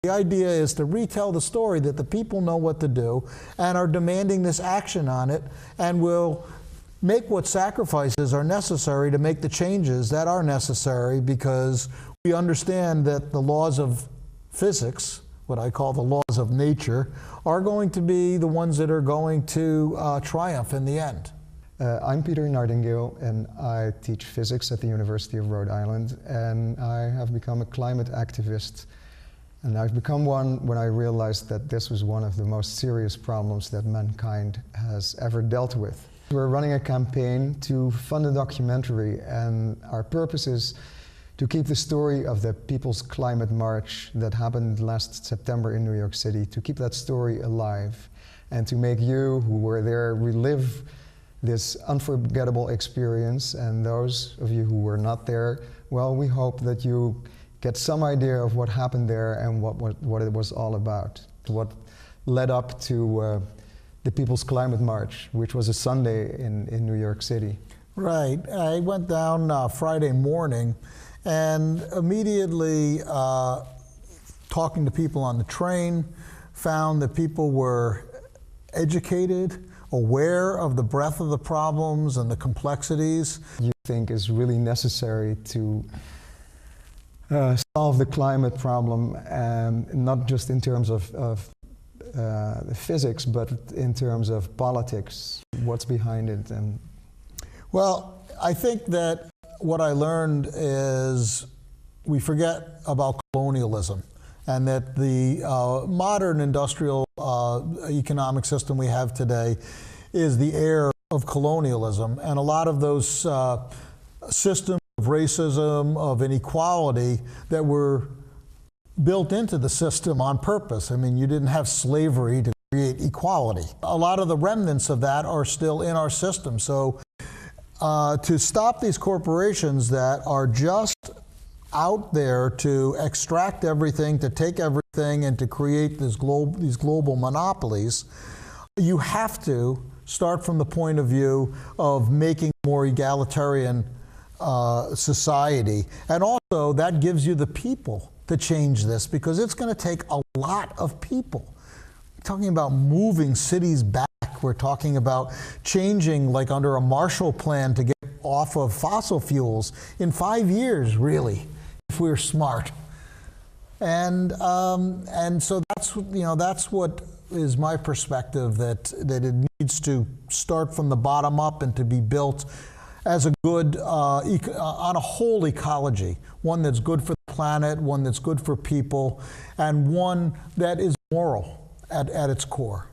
The idea is to retell the story that the people know what to do and are demanding this action on it, and will make what sacrifices are necessary to make the changes that are necessary, because we understand that the laws of physics, what I call the laws of nature, are going to be the ones that are going to triumph in the end. I'm Peter Nardingale, and I teach physics at the University of Rhode Island, and I have become a climate activist. And I've become one when I realized that this was one of the most serious problems that mankind has ever dealt with. We're running a campaign to fund a documentary, and our purpose is to keep the story of the People's Climate March that happened last September in New York City, to keep that story alive, and to make you who were there relive this unforgettable experience. And those of you who were not there, well, we hope that you get some idea of what happened there and what it was all about, what led up to the People's Climate March, which was a Sunday in New York City. Right. I went down Friday morning, and immediately talking to people on the train, found that people were educated, aware of the breadth of the problems and the complexities. You think is really necessary to solve the climate problem, not just in terms of physics, but in terms of politics, what's behind it. And well, I think that what I learned is we forget about colonialism, and that the modern industrial economic system we have today is the heir of colonialism. And a lot of those systems of racism, of inequality that were built into the system on purpose. I mean, you didn't have slavery to create equality. A lot of the remnants of that are still in our system. So to stop these corporations that are just out there to extract everything, to take everything, and to create these global monopolies, you have to start from the point of view of making a more egalitarian society. And also, that gives you the people to change this, because it's going to take a lot of people. We're talking about moving cities back. We're talking about changing, like under a Marshall Plan, to get off of fossil fuels in 5 years, really, if we're smart. And so that's what is my perspective, that it needs to start from the bottom up and to be built as a good, on a whole ecology, one that's good for the planet, one that's good for people, and one that is moral at its core.